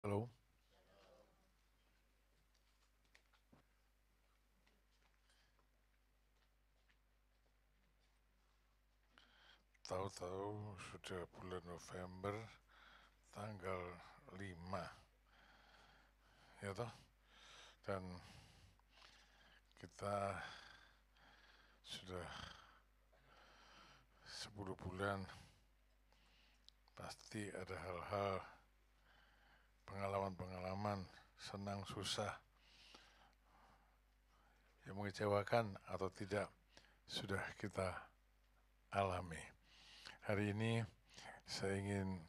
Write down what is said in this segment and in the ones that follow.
Halo, tahu-tahu sudah bulan November tanggal 5, ya toh? Dan kita sudah 10 bulan, pasti ada hal-hal, pengalaman-pengalaman, senang susah, yang mengecewakan atau tidak, sudah kita alami. Hari ini saya ingin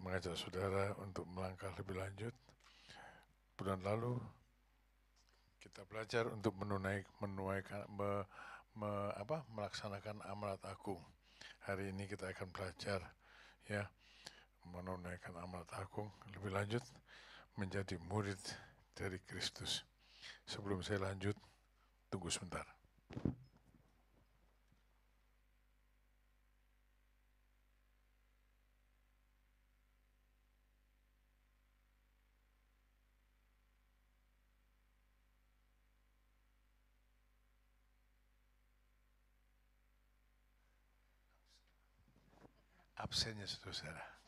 mengajak saudara untuk melangkah lebih lanjut. Bulan lalu kita belajar untuk melaksanakan amanat agung. Hari ini kita akan belajar ya menunaikan amanat agung lebih lanjut menjadi murid dari Kristus. Sebelum saya lanjut, tunggu sebentar. Absennya saudara.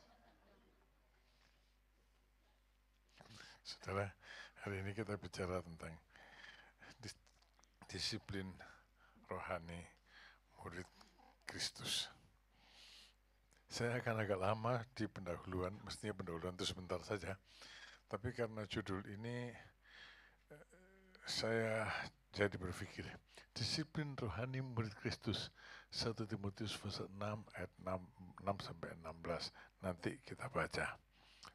Saudara, hari ini kita bicara tentang disiplin rohani murid Kristus. Saya akan agak lama di pendahuluan, mestinya pendahuluan itu sebentar saja. Tapi karena judul ini saya jadi berpikir, disiplin rohani murid Kristus, 1 Timotius pasal 6 ayat 6 sampai 16. Nanti kita baca.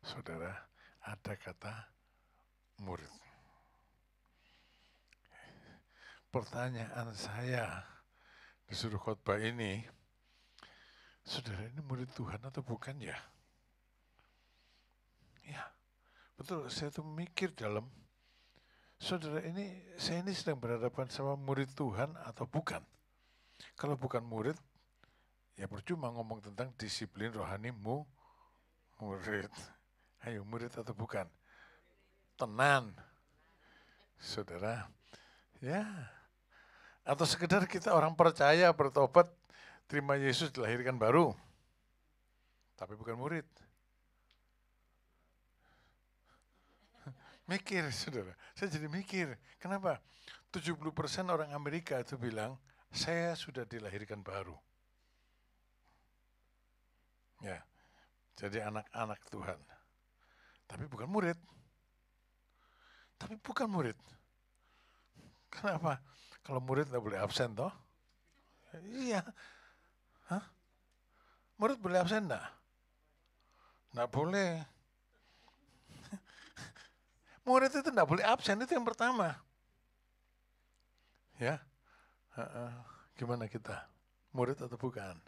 Saudara, ada kata murid. Pertanyaan saya disuruh khotbah ini, saudara ini murid Tuhan atau bukan ya? Ya, betul. Saya tuh mikir dalam, saudara ini, saya ini sedang berhadapan sama murid Tuhan atau bukan? Kalau bukan murid, ya percuma ngomong tentang disiplin rohanimu murid. Ayo, murid atau bukan? Tenan, saudara. Ya, atau sekedar kita orang percaya, bertobat, terima Yesus, dilahirkan baru. Tapi bukan murid. Mikir, saudara. Saya jadi mikir, kenapa? 70% orang Amerika itu bilang, saya sudah dilahirkan baru. Ya, jadi anak-anak Tuhan. Tapi bukan murid. Tapi bukan murid. Kenapa? Kalau murid nggak boleh absen toh? Iya. Hah? Murid boleh absen enggak? Nggak boleh. Murid itu nggak boleh absen, itu yang pertama. Ya, gimana kita? Murid atau bukan?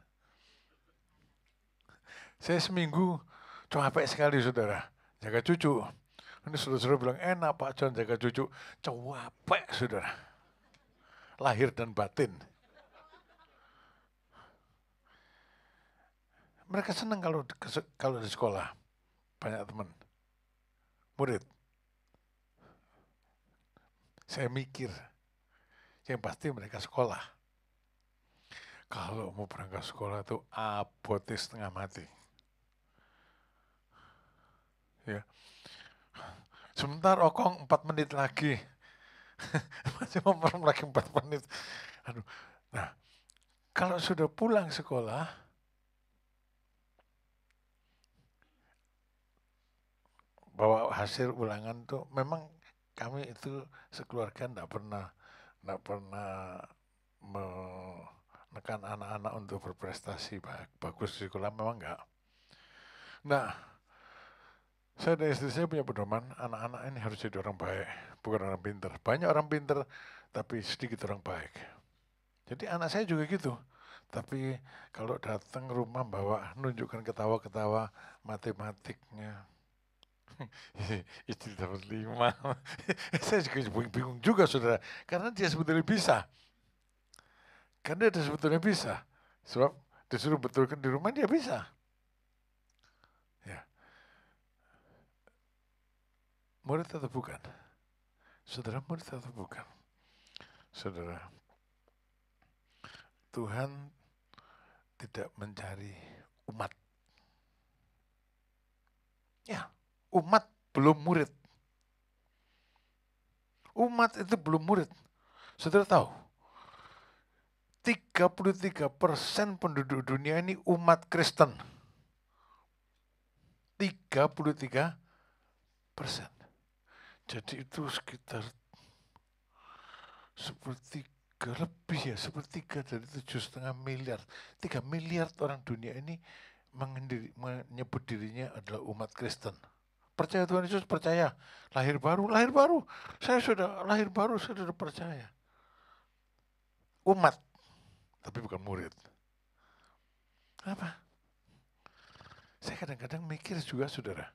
Saya seminggu capek sekali saudara, jaga cucu. Ini saudara-saudara bilang, enak Pak John jaga cucu. Capek saudara, lahir dan batin. Mereka senang kalau di sekolah, banyak teman. Murid, saya mikir, yang pasti mereka sekolah. Kalau mau berangkat sekolah itu abotis setengah mati. Ya. Sebentar okong 4 menit lagi. Masih mau lagi 4 menit. Aduh. Nah, kalau sudah pulang sekolah, bawa hasil ulangan tuh memang kami itu sekeluarga enggak pernah menekan anak-anak untuk berprestasi bagus di sekolah, memang enggak. Nah, saya dan istri saya punya pedoman, anak-anak ini harus jadi orang baik, bukan orang pintar. Banyak orang pintar, tapi sedikit orang baik. Jadi anak saya juga gitu. Tapi kalau datang rumah bawa nunjukkan ketawa-ketawa matematiknya, istri dapat 5. Saya juga bingung juga saudara, karena dia sebetulnya bisa. Karena dia sebetulnya bisa. Sebab disuruh betulkan di rumah dia bisa. Ya. murid atau bukan? Saudara murid atau bukan? Saudara, Tuhan tidak mencari umat. Ya, umat belum murid. Umat itu belum murid. Saudara tahu, 33% penduduk dunia ini umat Kristen. 33%. Jadi itu sekitar sepertiga lebih ya, sepertiga dari 7,5 miliar. 3 miliar orang dunia ini menyebut dirinya adalah umat Kristen. Percaya Tuhan Yesus, percaya. Lahir baru. Saya sudah lahir baru, saya sudah percaya. Umat, tapi bukan murid. Kenapa? Saya kadang-kadang mikir juga, saudara.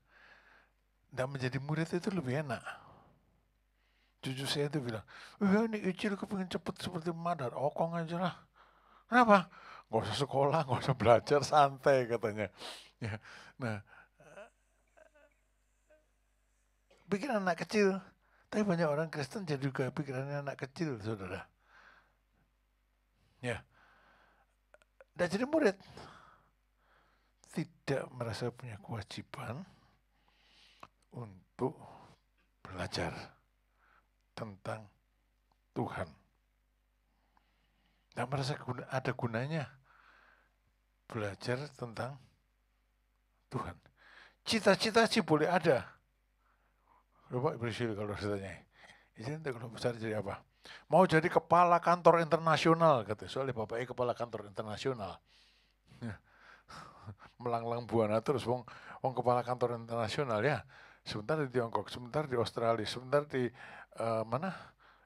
Tidak menjadi murid itu lebih enak. Cucu saya itu bilang, ini Icil kepingin cepet seperti Madar, okong aja lah. Kenapa? Gak usah sekolah, gak usah belajar, santai katanya. Ya. Nah, pikiran anak kecil. Tapi banyak orang Kristen jadi juga pikirannya anak kecil, saudara. Ya, tidak jadi murid. Tidak merasa punya kewajiban untuk belajar tentang Tuhan. Tidak merasa ada gunanya belajar tentang Tuhan. Cita-cita sih boleh ada. Bapak Ibu kalau saya tanya, nanti kalau besar jadi apa? Mau jadi kepala kantor internasional, katanya. Soalnya bapaknya kepala kantor internasional. Melanglang buana terus, wong kepala kantor internasional ya. Sebentar di Tiongkok, sebentar di Australia, sebentar di mana?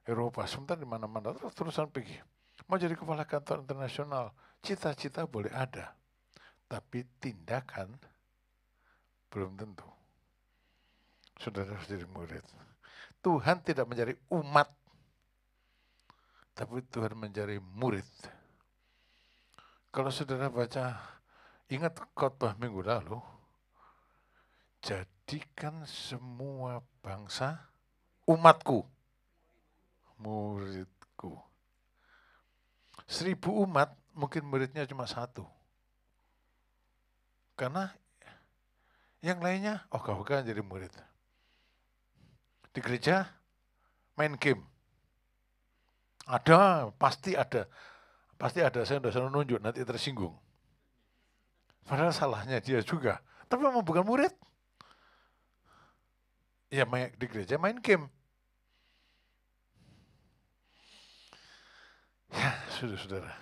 Eropa, sebentar di mana-mana, terusan pergi. Mau jadi kepala kantor internasional, cita-cita boleh ada, tapi tindakan belum tentu. Saudara harus jadi murid. Tuhan tidak mencari umat, tapi Tuhan mencari murid. Kalau saudara baca, ingat khotbah minggu lalu, jadikan semua bangsa umatku, muridku. 1.000 umat, mungkin muridnya cuma 1. Karena yang lainnya, ogah-ogahan jadi murid. Di gereja, main game. Ada, pasti ada. Pasti ada, saya tidak selalu nunjuk, nanti tersinggung. Padahal salahnya dia juga. Tapi memang bukan murid. Ya di gereja main game. Ya, saudara-saudara.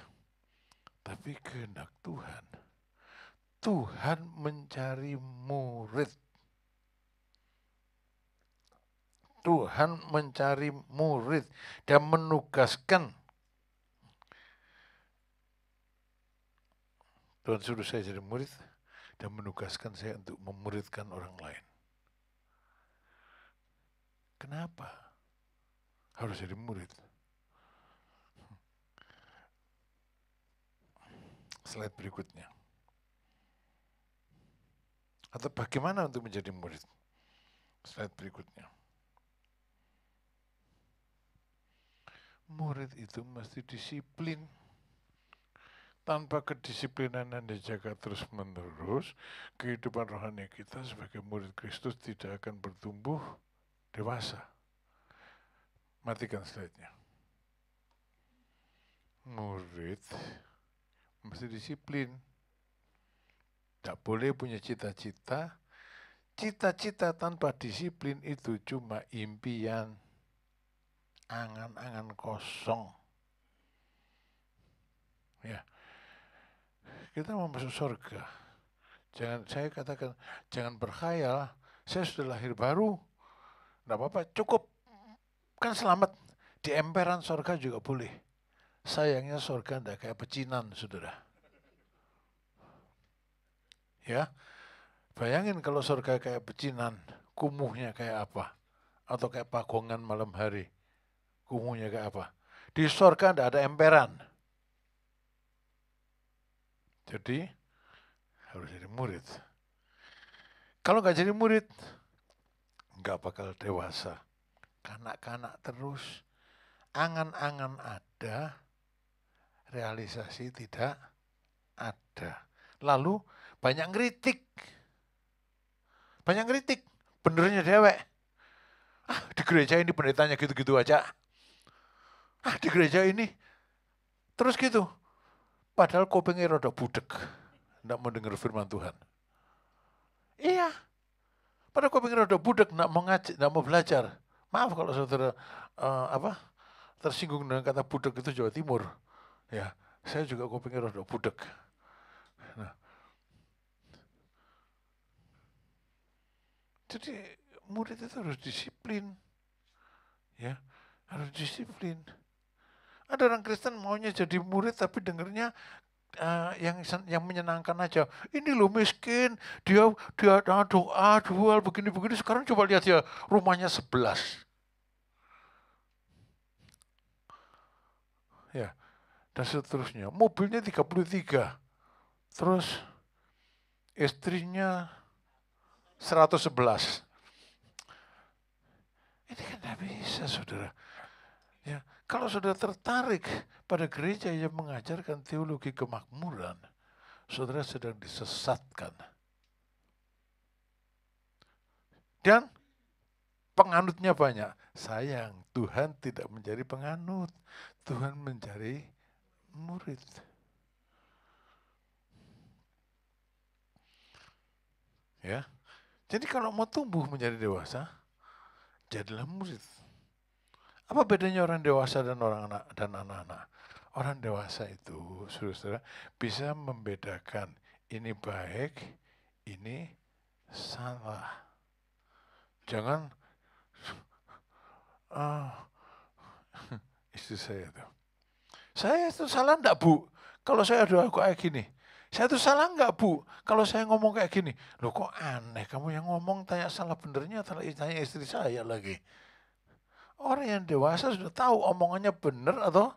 Tapi kehendak Tuhan. Tuhan mencari murid. Tuhan mencari murid dan menugaskan. Tuhan suruh saya jadi murid dan menugaskan saya untuk memuridkan orang lain. Kenapa harus jadi murid? Slide berikutnya. Atau bagaimana untuk menjadi murid? Slide berikutnya. Murid itu mesti disiplin. Tanpa kedisiplinan yang dijaga terus-menerus, kehidupan rohani kita sebagai murid Kristus tidak akan bertumbuh dewasa. Matikan slide-nya. Murid mesti disiplin. Tak boleh punya cita-cita. Cita-cita tanpa disiplin itu cuma impian. Angan-angan kosong. Ya. Kita mau masuk surga. Saya katakan, jangan berkhayal, saya sudah lahir baru. Tidak apa-apa, cukup. Kan selamat. Di emperan surga juga boleh. Sayangnya surga tidak kayak pecinan, saudara. Ya, bayangin kalau surga kayak pecinan, kumuhnya kayak apa? Atau kayak pagongan malam hari, kumuhnya kayak apa? Di surga tidak ada emperan. Jadi, harus jadi murid. Kalau nggak jadi murid, nggak bakal dewasa. Kanak-kanak terus, angan-angan ada, realisasi tidak ada. Lalu banyak ngeritik. Benernya dewek. Di gereja ini pendetanya gitu-gitu aja. Di gereja ini. Terus gitu. Padahal kupingnya rada budek. Nggak mau dengar firman Tuhan. Iya. Padahal kupingnya rada budek, nggak mau ngaji, nggak mau belajar. Maaf kalau saudara tersinggung dengan kata budek itu Jawa Timur. Ya, saya juga kupingnya rada budek. Nah, jadi murid itu harus disiplin. Ya, harus disiplin. Ada orang Kristen maunya jadi murid tapi dengernya yang menyenangkan aja. Ini loh miskin, dia doa, jual begini-begini. Sekarang coba lihat ya, rumahnya 11. Ya, dan seterusnya. Mobilnya 33. Terus istrinya 111. Ini kan tidak bisa, saudara. Ya, kalau saudara tertarik pada gereja yang mengajarkan teologi kemakmuran, saudara sedang disesatkan. Dan penganutnya banyak. Sayang, Tuhan tidak mencari penganut. Tuhan mencari murid. Ya. Jadi kalau mau tumbuh menjadi dewasa, jadilah murid. Apa bedanya orang dewasa dan anak-anak? Orang dewasa itu, saudara, bisa membedakan ini baik, ini salah. Jangan istri saya itu. Saya itu salah enggak, Bu? Kalau saya doa kayak gini. Saya itu salah enggak, Bu? Kalau saya ngomong kayak gini. Loh kok aneh, kamu yang ngomong tanya salah benernya, tanya istri saya lagi. Orang yang dewasa sudah tahu omongannya benar atau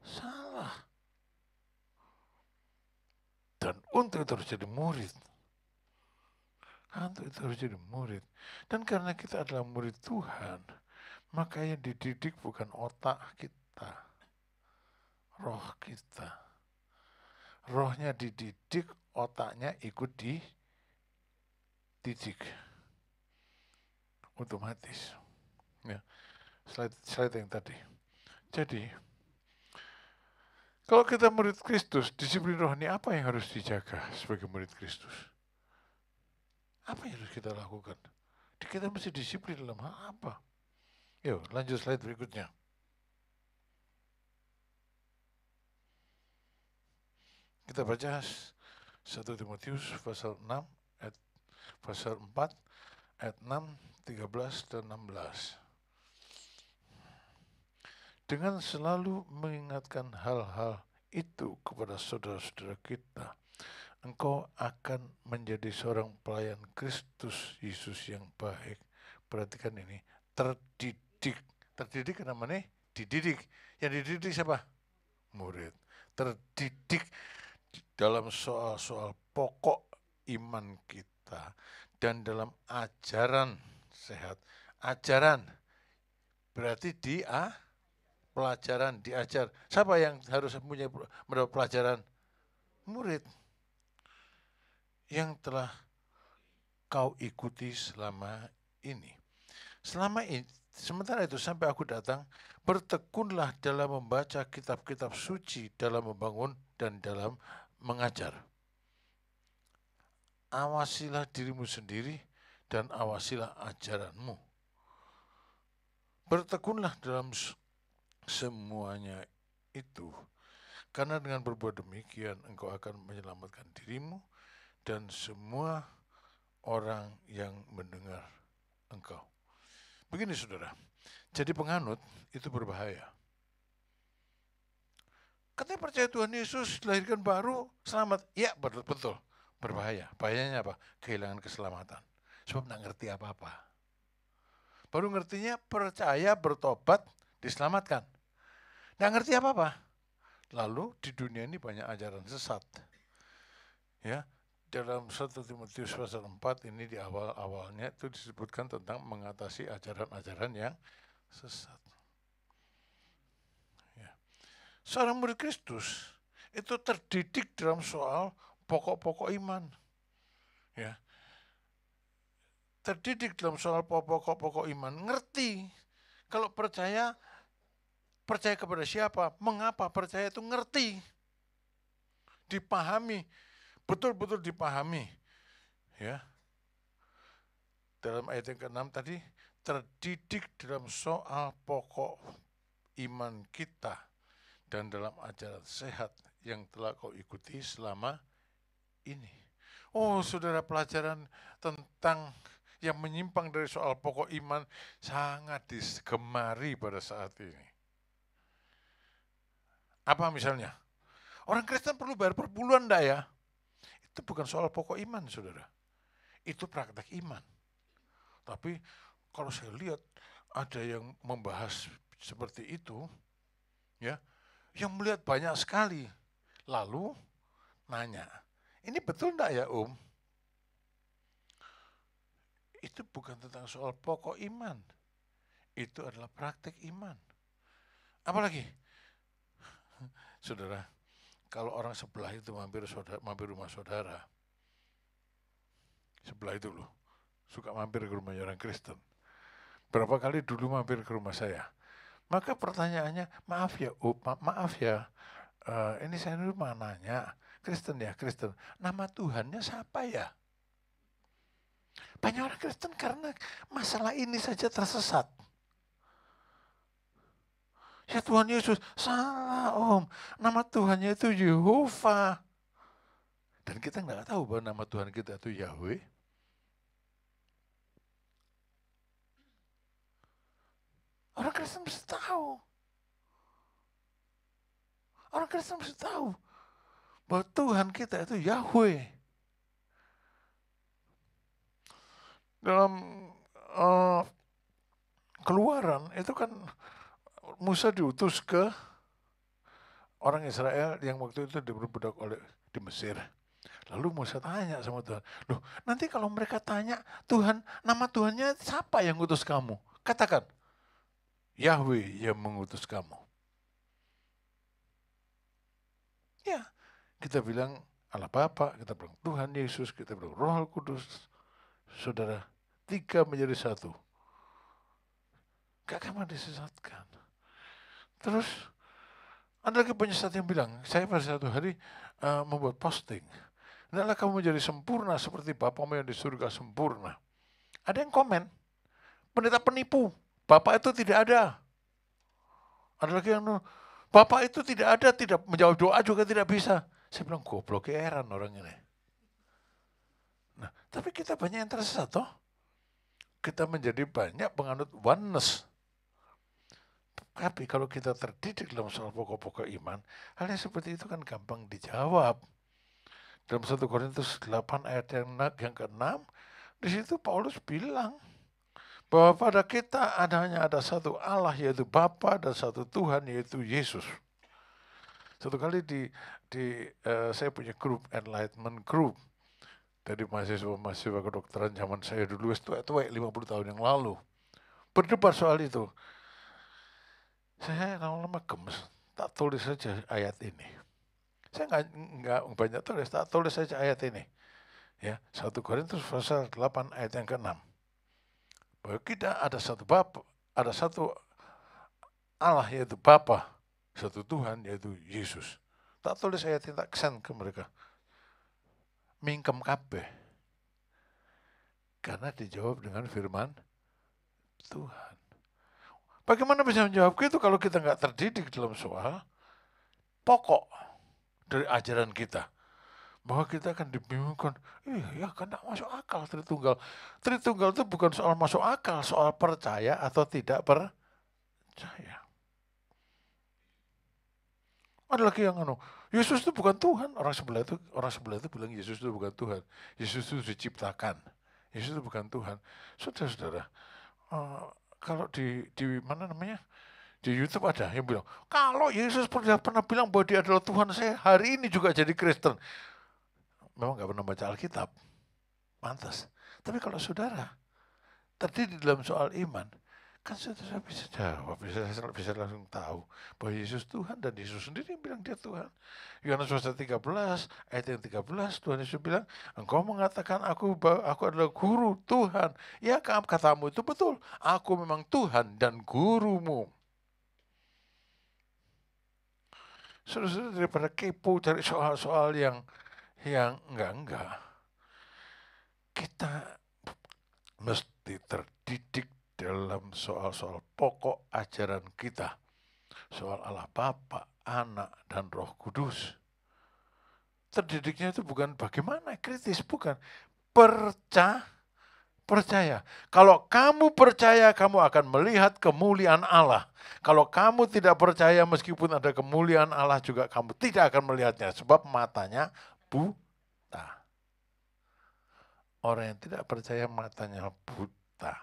salah. Dan untuk itu harus jadi murid. Untuk itu harus jadi murid. Dan karena kita adalah murid Tuhan, maka yang dididik bukan otak kita, roh kita. Rohnya dididik, otaknya ikut dididik. Otomatis. Ya. Slide yang tadi. Jadi, kalau kita murid Kristus, disiplin rohani apa yang harus dijaga sebagai murid Kristus? Apa yang harus kita lakukan? Kita mesti disiplin dalam hal apa? Yuk, lanjut slide berikutnya. Kita baca 1 Timotius pasal 6, pasal 4, ayat 6, 13, dan 16. Dengan selalu mengingatkan hal-hal itu kepada saudara-saudara kita, engkau akan menjadi seorang pelayan Kristus Yesus yang baik. Perhatikan ini, terdidik. Terdidik namanya dididik. Yang dididik siapa? Murid. Terdidik dalam soal-soal pokok iman kita dan dalam ajaran sehat. Ajaran berarti pelajaran, diajar. Siapa yang harus mendapat pelajaran? Murid. Yang telah kau ikuti selama ini. Sementara itu sampai aku datang, bertekunlah dalam membaca kitab-kitab suci, dalam membangun dan dalam mengajar. Awasilah dirimu sendiri dan awasilah ajaranmu. Bertekunlah dalam semuanya itu, karena dengan berbuat demikian engkau akan menyelamatkan dirimu dan semua orang yang mendengar engkau. Begini saudara, jadi penganut itu berbahaya. Katanya percaya Tuhan Yesus, dilahirkan baru, selamat. Ya betul, berbahaya. Bahayanya apa? Kehilangan keselamatan. Sebab tidak ngerti apa-apa. Baru ngertinya percaya, bertobat, diselamatkan. Nggak ngerti apa-apa. Lalu di dunia ini banyak ajaran sesat. Ya, dalam 1 Timotius pasal 4 ini di awal-awalnya itu disebutkan tentang mengatasi ajaran-ajaran yang sesat. Ya. Seorang murid Kristus itu terdidik dalam soal pokok-pokok iman. Ya. Terdidik dalam soal pokok-pokok iman, ngerti. Kalau percaya kepada siapa, mengapa percaya itu ngerti. Dipahami, betul-betul dipahami. Ya. Dalam ayat yang ke-6 tadi, terdidik dalam soal pokok iman kita dan dalam ajaran sehat yang telah kau ikuti selama ini. Oh, saudara, pelajaran tentang yang menyimpang dari soal pokok iman sangat digemari pada saat ini. Apa misalnya? Orang Kristen perlu bayar per bulan enggak ya? Itu bukan soal pokok iman, saudara. Itu praktek iman. Tapi kalau saya lihat ada yang membahas seperti itu, ya, yang melihat banyak sekali. Lalu nanya, ini betul enggak ya Om? Itu bukan tentang soal pokok iman. Itu adalah praktek iman. Apalagi, saudara, kalau orang sebelah itu mampir rumah saudara, sebelah itu loh, suka mampir ke rumah orang Kristen. Berapa kali dulu mampir ke rumah saya. Maka pertanyaannya, maaf ya, ini saya dulu mau nanya, Kristen ya, Kristen, nama Tuhannya siapa ya? Banyak orang Kristen karena masalah ini saja tersesat. Ya Tuhan Yesus, salah Om, nama Tuhannya itu Yehova. Dan kita nggak tahu bahwa nama Tuhan kita itu Yahweh. Orang Kristen mesti tahu. Orang Kristen mesti tahu bahwa Tuhan kita itu Yahweh. Dalam Keluaran itu kan Musa diutus ke orang Israel yang waktu itu diperbudak di Mesir. Lalu Musa tanya sama Tuhan, loh nanti kalau mereka tanya Tuhan, nama Tuhannya siapa yang ngutus kamu? Katakan, Yahweh yang mengutus kamu. Ya, kita bilang Allah Bapa, kita bilang Tuhan Yesus, kita bilang Roh Kudus. Saudara, 3 menjadi 1. Gak akan disesatkan. Terus ada lagi penyesat yang bilang, saya pada satu hari membuat posting. Hendaklah kamu menjadi sempurna seperti Bapamu yang di surga sempurna. Ada yang komen, pendeta penipu, Bapak itu tidak ada. Ada lagi yang, Bapak itu tidak ada, tidak menjawab doa juga tidak bisa. Saya bilang, goblok heran orang ini. Nah, tapi kita banyak yang tersesat toh. Kita menjadi banyak penganut oneness. Tapi kalau kita terdidik dalam soal pokok-pokok iman, hal yang seperti itu kan gampang dijawab. Dalam 1 Korintus 8 ayat yang ke-6, di situ Paulus bilang bahwa pada kita hanya ada satu Allah yaitu Bapa dan satu Tuhan yaitu Yesus. Satu kali saya punya grup, Enlightenment Group, dari mahasiswa kedokteran zaman saya dulu, itu 50 tahun yang lalu. Berdebat soal itu. Saya lama-lama gemes, tak tulis saja ayat ini. Saya nggak banyak tulis, tak tulis saja ayat ini. Ya, 1 Korintus pasal 8 ayat yang ke-6. Bahwa kita ada satu Bapa, ada satu Allah yaitu Bapa, satu Tuhan yaitu Yesus. Tak tulis ayat ini, tak kesan ke mereka. Mingkem kabeh. Karena dijawab dengan firman Tuhan. Bagaimana bisa menjawab itu kalau kita nggak terdidik dalam soal pokok dari ajaran kita? Bahwa kita akan dibingungkan, iya kan tidak masuk akal Tritunggal. Tritunggal itu bukan soal masuk akal, soal percaya atau tidak percaya. Ada lagi yang Yesus itu bukan Tuhan. Orang sebelah itu bilang Yesus itu bukan Tuhan. Yesus itu diciptakan. Yesus itu bukan Tuhan. Saudara-saudara, kalau di mana namanya, di YouTube ada yang bilang, kalau Yesus pernah bilang bahwa dia adalah Tuhan, saya hari ini juga jadi Kristen. memang nggak pernah baca Alkitab, pantas. Tapi kalau saudara terdidik dalam soal iman, kan saudara bisa jawab, bisa langsung tahu bahwa Yesus Tuhan dan Yesus sendiri yang bilang dia Tuhan. Yohanes pasal 13 ayat yang 13, Tuhan Yesus bilang, engkau mengatakan aku adalah guru Tuhan. Ya, katamu itu betul, aku memang Tuhan dan gurumu. Saudara-saudara, daripada kepo cari soal-soal yang enggak, kita mesti terdidik dalam soal-soal pokok ajaran kita. Soal Allah Bapa, Anak, dan Roh Kudus. Terdidiknya itu bukan bagaimana, kritis, bukan. Percaya. Kalau kamu percaya, kamu akan melihat kemuliaan Allah. Kalau kamu tidak percaya, meskipun ada kemuliaan Allah juga, kamu tidak akan melihatnya. Sebab matanya buta. Orang yang tidak percaya matanya buta.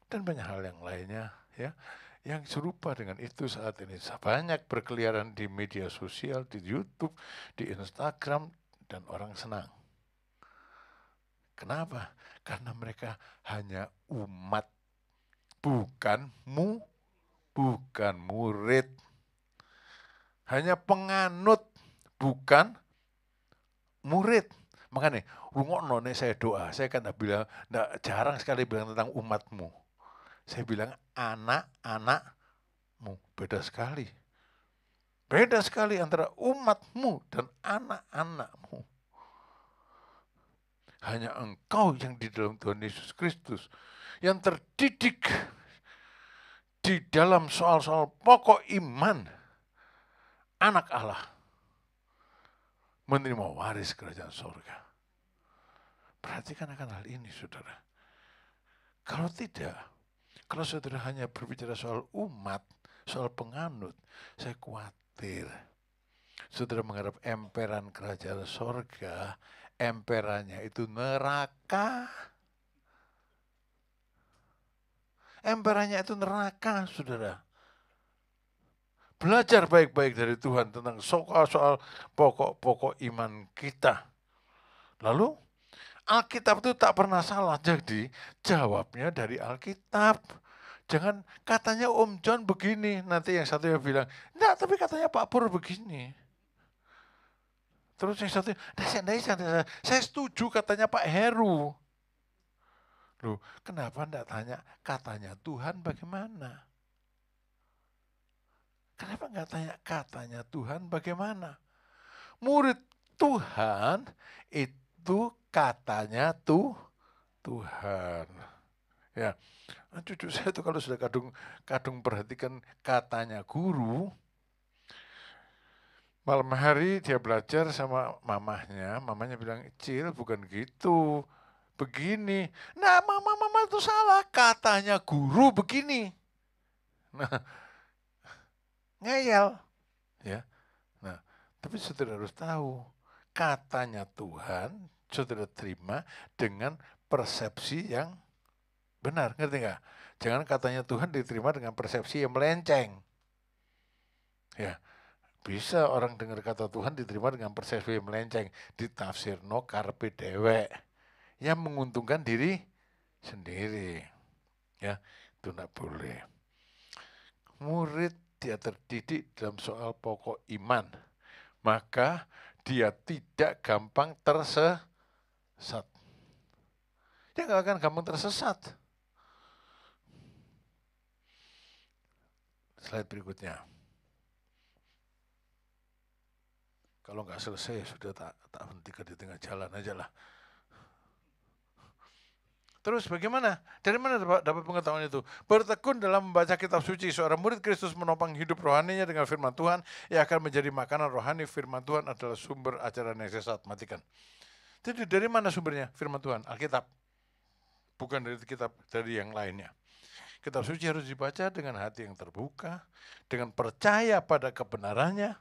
Dan banyak hal yang lainnya, ya, yang serupa dengan itu saat ini. Banyak berkeliaran di media sosial, di YouTube, di Instagram, dan orang senang. Kenapa? Karena mereka hanya umat, bukan murid. Hanya penganut, bukan murid. Makanya, rungokno nek saya doa, saya kan jarang sekali bilang tentang umatmu. Saya bilang anak-anakmu. Beda sekali. Beda sekali antara umatmu dan anak-anakmu. Hanya engkau yang di dalam Tuhan Yesus Kristus, yang terdidik di dalam soal-soal pokok iman, anak Allah, menerima waris kerajaan surga. Perhatikan akan hal ini, saudara. Kalau tidak, kalau saudara hanya berbicara soal umat, soal penganut, saya khawatir saudara mengharap emperan kerajaan surga, emperannya itu neraka. Emperannya itu neraka, saudara. Belajar baik-baik dari Tuhan tentang soal pokok-pokok iman kita. Lalu, Alkitab itu tak pernah salah, jadi jawabnya dari Alkitab. Jangan katanya Om John begini, nanti yang satu yang bilang, enggak, tapi katanya Pak Pur begini. Terus yang satu, saya setuju katanya Pak Heru. Loh, kenapa enggak tanya katanya Tuhan bagaimana? Kenapa enggak tanya katanya Tuhan bagaimana? Murid Tuhan itu katanya Tuhan. Ya, cucu saya itu kalau sudah kadung perhatikan katanya guru, malam hari dia belajar sama mamanya bilang, Cil bukan gitu, begini. Nah, mama itu salah, katanya guru begini. Nah, ngeyel. Ya. Nah, tapi saudara harus tahu, katanya Tuhan saudara terima dengan persepsi yang benar, ngerti nggak? Jangan katanya Tuhan diterima dengan persepsi yang melenceng. Ya, bisa orang dengar kata Tuhan diterima dengan persepsi yang melenceng, ditafsirno karepe dewek, yang menguntungkan diri sendiri. Ya, itu enggak boleh. Murid dia terdidik dalam soal pokok iman, maka dia tidak gampang tersesat. Dia nggak akan gampang tersesat. Slide berikutnya. Kalau nggak selesai sudah tak hentikan di tengah jalan aja lah. Terus bagaimana? Dari mana dapat pengetahuan itu? Bertekun dalam membaca kitab suci. Seorang murid Kristus menopang hidup rohaninya dengan firman Tuhan. Ia akan menjadi makanan rohani. Firman Tuhan adalah sumber ajaran yang sesat. Matikan. Jadi dari mana sumbernya? Firman Tuhan, Alkitab. Bukan dari kitab dari yang lainnya. Kitab suci harus dibaca dengan hati yang terbuka, dengan percaya pada kebenarannya,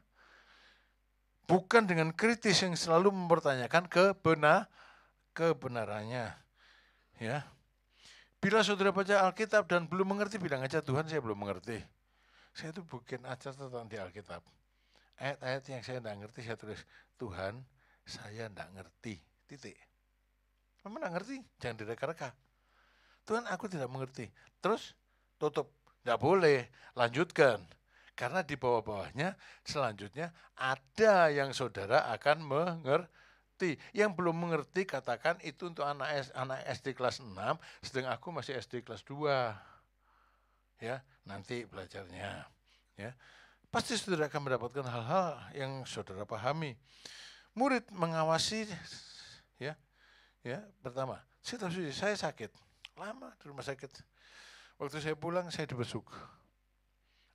bukan dengan kritis yang selalu mempertanyakan kebenarannya. Ya. Bila saudara baca Alkitab dan belum mengerti, bilang aja, Tuhan saya belum mengerti. Saya itu bikin aja tentang di Alkitab. Ayat-ayat yang saya tidak ngerti saya tulis, Tuhan saya enggak ngerti, titik. Memang enggak ngerti, jangan direka-reka. Tuhan, aku tidak mengerti. Terus tutup, enggak boleh, lanjutkan. Karena di bawah-bawahnya selanjutnya ada yang saudara akan mengerti. Yang belum mengerti katakan itu untuk anak SD kelas 6, sedang aku masih SD kelas 2. Ya, nanti belajarnya. Ya, pasti saudara akan mendapatkan hal-hal yang saudara pahami. Murid mengawasi, ya, pertama, saya sakit, lama di rumah sakit. Waktu saya pulang, saya dibesuk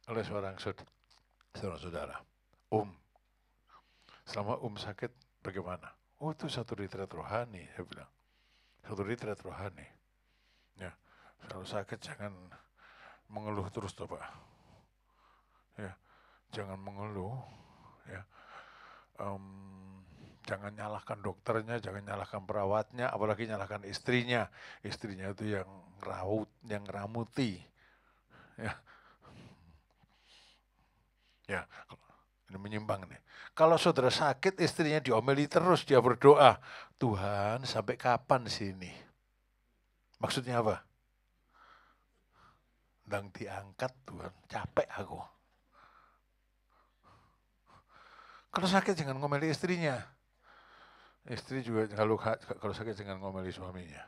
oleh seorang saudara. Selama sakit bagaimana? Oh, itu satu retret rohani, saya bilang. Satu retret rohani. Ya, kalau sakit jangan mengeluh terus, Pak. Ya, jangan mengeluh. Ya, jangan nyalahkan dokternya, jangan nyalahkan perawatnya, apalagi nyalahkan istrinya. Istrinya itu yang ngeramuti. Ya, ini menyimpang nih. Kalau saudara sakit, istrinya diomeli terus, dia berdoa, Tuhan sampai kapan sih ini? Maksudnya apa? Ndang diangkat Tuhan, capek aku. Kalau sakit jangan ngomeli istrinya. Istri juga kalau sakit jangan ngomeli suaminya.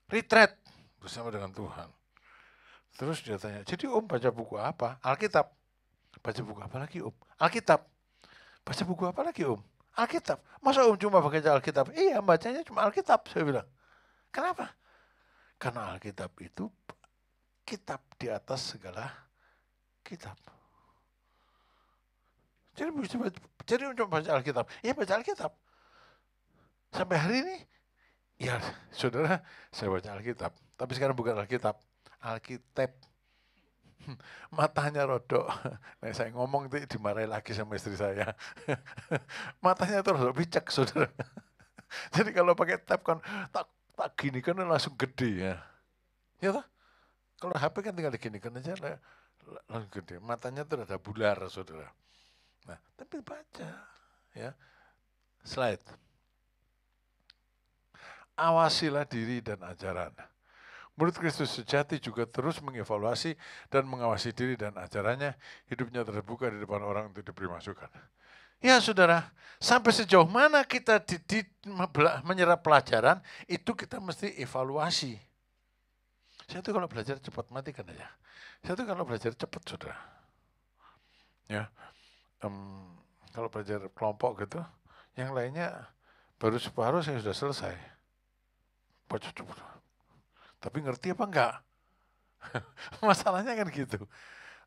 Retreat bersama dengan Tuhan. Terus dia tanya, jadi baca buku apa? Alkitab. Baca buku apa lagi Alkitab. Baca buku apa lagi Alkitab. Masa cuma baca Alkitab? Iya, bacanya cuma Alkitab, saya bilang. Kenapa? Karena Alkitab itu kitab di atas segala kitab. Jadi untuk baca Alkitab, ya baca Alkitab. Sampai hari ini, ya saudara, saya baca Alkitab. Tapi sekarang bukan Alkitab, Alkitab. Matanya rodok. Nah, saya ngomong itu dimarahi lagi sama istri saya. Matanya itu rodok picek, saudara. Jadi kalau pakai tab kan, tak gini kan langsung gede ya. Ya toh? Kalau HP kan tinggal digini kan aja langsung gede. Matanya tuh ada bular, saudara. Nah, tapi baca, ya. Slide. Awasilah diri dan ajaran. Murid Kristus sejati juga terus mengevaluasi dan mengawasi diri dan ajarannya, hidupnya terbuka di depan orang untuk diberi masukan. Ya saudara, sampai sejauh mana kita menyerap pelajaran, itu kita mesti evaluasi. Saya tuh kalau belajar cepat, matikan aja. Saya tuh kalau belajar cepat, saudara. Ya, kalau belajar kelompok gitu, yang lainnya baru separuh saya sudah selesai. Baca cepat. Tapi ngerti apa enggak? Masalahnya kan gitu.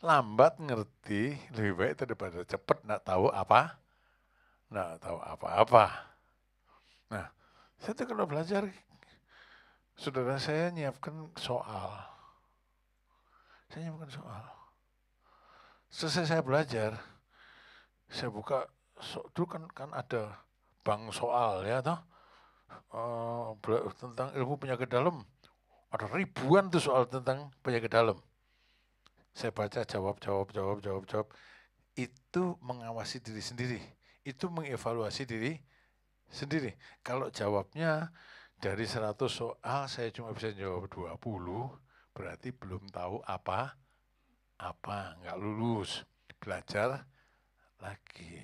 Lambat ngerti lebih baik daripada cepat enggak tahu apa. Enggak tahu apa-apa. Nah, saya tuh kalau belajar, saudara saya nyiapkan soal. Saya nyiapkan soal. Selesai saya belajar, saya buka, dulu kan ada bank soal ya toh. Tentang ilmu penyakit dalam. Ada ribuan tuh soal tentang penyakit dalam. Saya baca, jawab. Itu mengawasi diri sendiri. Itu mengevaluasi diri sendiri. Kalau jawabnya dari 100 soal saya cuma bisa jawab 20, berarti belum tahu apa, nggak lulus. Belajar lagi.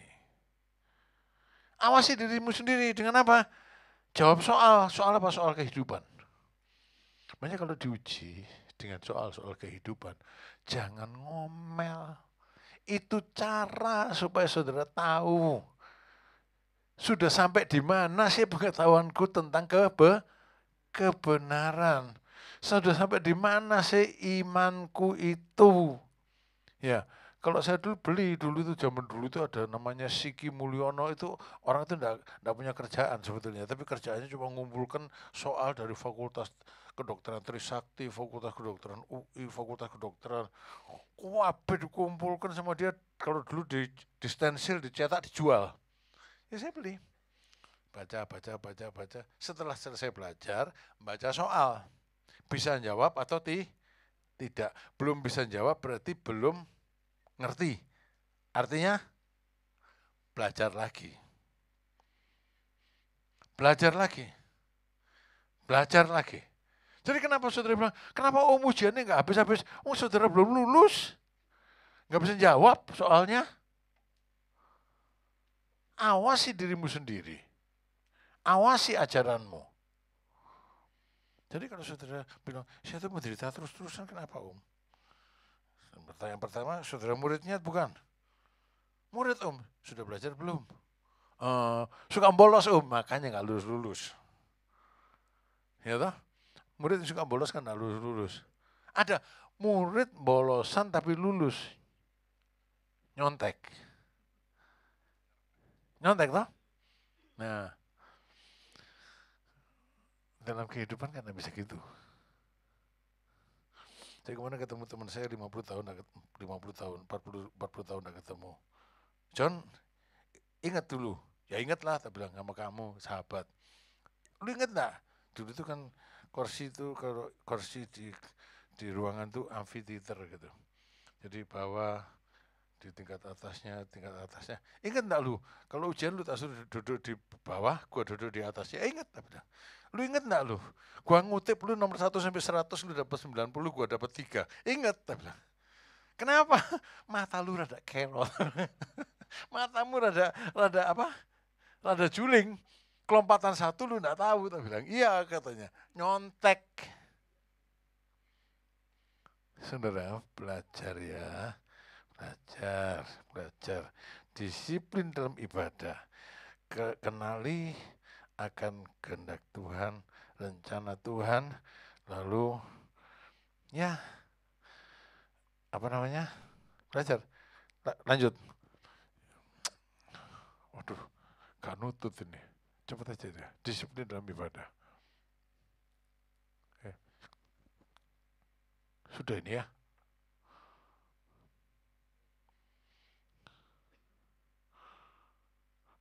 Awasi dirimu sendiri dengan apa? Jawab soal apa? Soal kehidupan. Makanya kalau diuji dengan soal-soal kehidupan, jangan ngomel. Itu cara supaya saudara tahu. Sudah sampai di mana sih pengetahuanku tentang kebenaran? Sudah sampai di mana sih imanku itu? Ya, kalau saya dulu itu zaman dulu itu ada namanya Siki Mulyono, itu orang itu enggak punya kerjaan sebetulnya, tapi kerjaannya cuma mengumpulkan soal dari Fakultas Kedokteran Trisakti, Fakultas Kedokteran UI, Fakultas Kedokteran. Kabeh dikumpulkan sama dia, kalau dulu di stensil, dicetak, dijual. Ya saya beli. Baca. Setelah selesai belajar, baca soal. Bisa jawab atau tidak. Belum bisa jawab berarti belum ngerti. Artinya belajar lagi. belajar lagi. Belajar lagi. Jadi kenapa saudara bilang, kenapa ujiannya nggak habis-habis? Saudara belum lulus. Nggak bisa jawab soalnya. Awasi dirimu sendiri. Awasi ajaranmu. Jadi kalau saudara bilang, saya tuh menderita terus-terusan, kenapa Om? Pertanyaan pertama, saudara muridnya bukan? Murid Om, sudah belajar belum? Suka bolos Om, makanya nggak lulus-lulus. Ya toh? Murid suka bolos kan nggak lulus-lulus. Ada murid bolosan tapi lulus. Nyontek. Nyontek toh? Nah, dalam kehidupan kan bisa gitu. Saya kemarin ketemu teman saya 50 tahun, 40 tahun gak ketemu. John, ingat dulu. Ya ingatlah, tak bilang sama kamu, sahabat. Lu ingat enggak? Dulu itu kan kursi di ruangan tuh amphitheater gitu. Jadi bawah di tingkat atasnya. Ingat enggak lu? Kalau ujian lu tak suruh duduk di bawah, gua duduk di atasnya. Ingat tak bilang. Lu inget enggak lu? Gua ngutip lu nomor 1 sampai 100, lu dapat 90, gua dapat 3. Ingat tak bilang. Kenapa? Mata lu rada kerot. Matamu rada apa? Rada juling. Kelompatan 1 lu enggak tahu, tak bilang. Iya katanya. Nyontek. Saudara, belajar ya. Belajar. Disiplin dalam ibadah. Kenali akan kehendak Tuhan, rencana Tuhan, lalu ya apa namanya, belajar. Lanjut. Waduh, gak nutut ini. Cepat aja deh. Disiplin dalam ibadah. Oke. Sudah ini ya.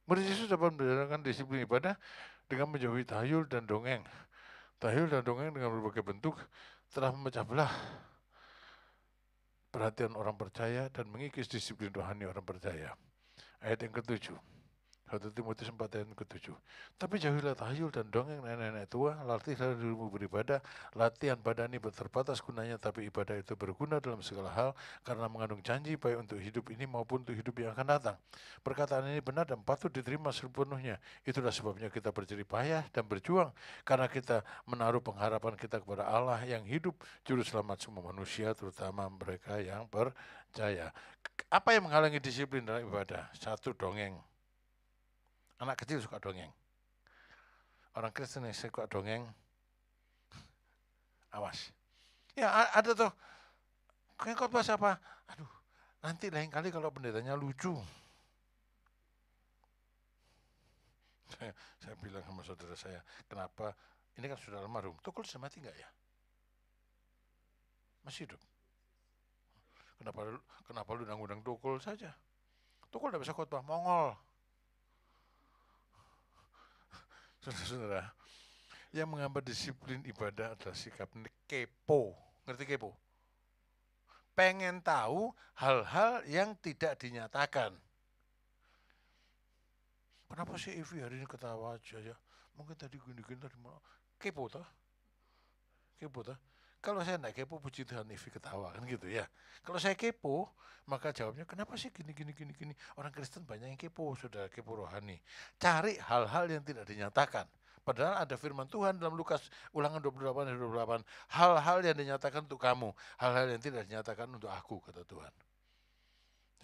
Murid Yesus dapat menjalankan disiplin ibadah dengan menjauhi tahayul dan dongeng. Tahayul dan dongeng dengan berbagai bentuk telah memecah belah perhatian orang percaya dan mengikis disiplin rohani orang percaya. Ayat yang ke-7. 1 Timotius 4 ayat ke-7. Tapi jauhilah tahayul dan dongeng nenek-nenek tua, latihlah dirimu beribadah, latihan badani terbatas gunanya, tapi ibadah itu berguna dalam segala hal, karena mengandung janji baik untuk hidup ini maupun untuk hidup yang akan datang. Perkataan ini benar dan patut diterima sepenuhnya. Itulah sebabnya kita berjerih payah dan berjuang, karena kita menaruh pengharapan kita kepada Allah yang hidup, juru selamat semua manusia, terutama mereka yang percaya. Apa yang menghalangi disiplin dalam ibadah? 1, dongeng. Anak kecil suka dongeng. Orang Kristen yang suka dongeng, awas. Ya ada tuh, kayak khotbah apa? Aduh, nanti lain kali kalau pendetanya lucu. Saya bilang sama saudara saya, kenapa? Ini kan sudah almarhum. Tukul sudah mati enggak ya? Masih hidup. Kenapa lu undang-undang Tukul saja? Tukul enggak bisa khotbah, Mongol. Saudara-saudara, yang menghambat disiplin ibadah adalah sikap kepo. Ngerti kepo? Pengen tahu hal-hal yang tidak dinyatakan. Kenapa sih Evi hari ini ketawa aja ya? Mungkin tadi gini-gini tadi mau kepo toh? Kepo toh? Kalau saya enggak kepo, puji Tuhan Evi ketawa kan gitu ya. Kalau saya kepo, maka jawabnya kenapa sih gini. Orang Kristen banyak yang kepo, sudah kepo rohani. Cari hal-hal yang tidak dinyatakan. Padahal ada firman Tuhan dalam Lukas Ulangan 28. Hal-hal yang dinyatakan untuk kamu, hal-hal yang tidak dinyatakan untuk aku, kata Tuhan.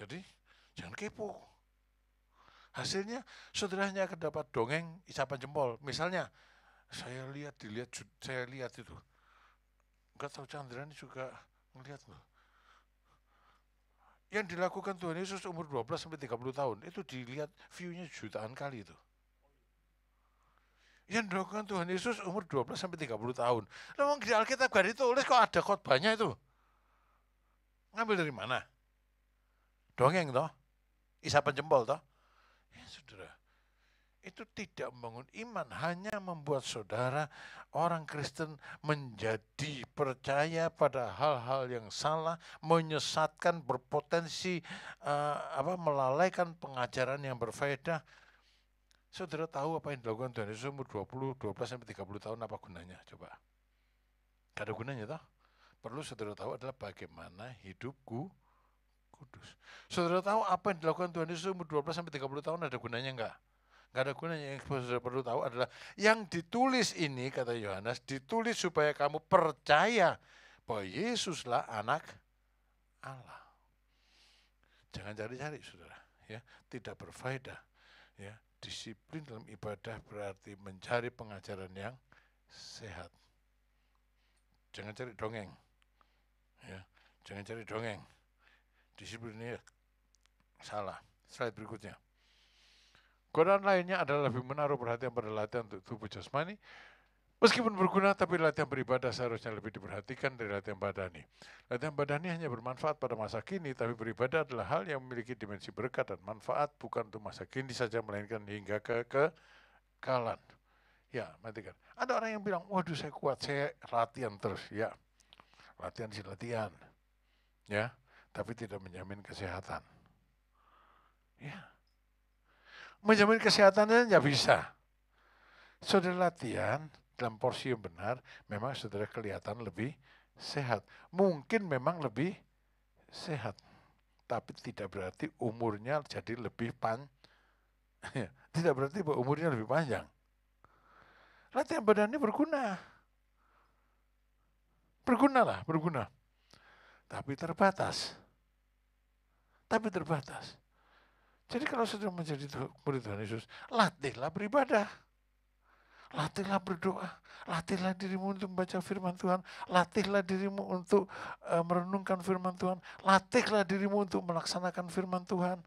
Jadi jangan kepo. Hasilnya saudara hanya akan dapat dongeng isapan jempol. Misalnya saya lihat itu. Enggak tahu Chandra ini juga melihat loh. Yang dilakukan Tuhan Yesus umur 12 sampai 30 tahun itu dilihat view-nya jutaan kali itu. Yang dilakukan Tuhan Yesus umur 12 sampai 30 tahun. Memang di Alkitab gak ditulis kok ada khotbahnya itu. Ngambil dari mana? Dongeng toh? Isapan jempol toh? Ya saudara, itu tidak membangun iman, hanya membuat saudara orang Kristen menjadi percaya pada hal-hal yang salah, menyesatkan, berpotensi melalaikan pengajaran yang berfaedah. Saudara tahu apa yang dilakukan Tuhan Yesus umur 12 sampai 30 tahun, apa gunanya? Coba. Gak ada gunanya toh? Perlu saudara tahu adalah bagaimana hidupku kudus. Saudara tahu apa yang dilakukan Tuhan Yesus umur 12 sampai 30 tahun, ada gunanya enggak? Enggak ada gunanya. Yang saudara perlu tahu adalah yang ditulis ini, kata Yohanes, ditulis supaya kamu percaya bahwa Yesuslah anak Allah. Jangan cari-cari, saudara. Ya, tidak berfaedah. Ya, disiplin dalam ibadah berarti mencari pengajaran yang sehat. Jangan cari dongeng. Ya, jangan cari dongeng. Disiplin ini salah. Slide berikutnya. Godaan lainnya adalah lebih menaruh perhatian pada latihan untuk tubuh jasmani. Meskipun berguna, tapi latihan beribadah seharusnya lebih diperhatikan dari latihan badani. Latihan badani hanya bermanfaat pada masa kini, tapi beribadah adalah hal yang memiliki dimensi berkat dan manfaat bukan untuk masa kini saja, melainkan hingga ke kekalan. Ya, matikan. Ada orang yang bilang, waduh saya kuat, saya latihan terus. Ya, latihan sih latihan. Ya, tapi tidak menjamin kesehatan. Ya, menjamin kesehatannya nggak bisa. Saudara latihan dalam porsi yang benar, memang saudara kelihatan lebih sehat. Mungkin memang lebih sehat, tapi tidak berarti umurnya jadi lebih tidak berarti bahwa umurnya lebih panjang. Latihan badan ini berguna. Berguna. Tapi terbatas. Jadi kalau sudah menjadi murid Tuhan Yesus, latihlah beribadah. Latihlah berdoa, latihlah dirimu untuk membaca firman Tuhan, latihlah dirimu untuk merenungkan firman Tuhan, latihlah dirimu untuk melaksanakan firman Tuhan.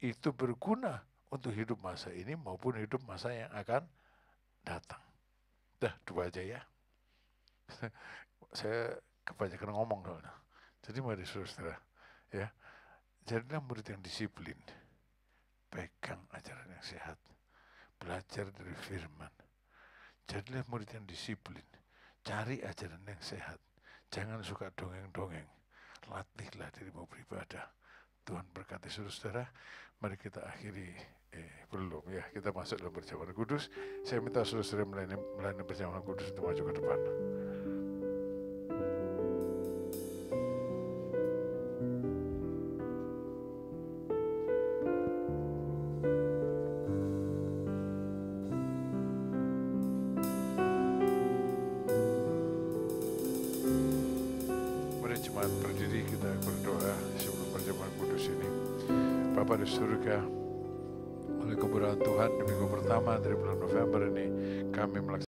Itu berguna untuk hidup masa ini maupun hidup masa yang akan datang. Dah, 2 aja ya. Saya kebanyakan ngomong soalnya. Jadi mari saudara, ya, jadilah murid yang disiplin, pegang ajaran yang sehat, belajar dari firman. Jadilah murid yang disiplin, cari ajaran yang sehat, jangan suka dongeng-dongeng, latihlah dirimu beribadah. Tuhan berkati saudara. Mari kita akhiri, belum ya, kita masuk dalam perjamuan kudus. Saya minta saudara melayani perjamuan kudus untuk maju ke depan. Berdiri kita berdoa sebelum perjamuan kudus ini. Bapa di surga, oleh kemurahan Tuhan di minggu pertama dari bulan November ini kami melaksanakan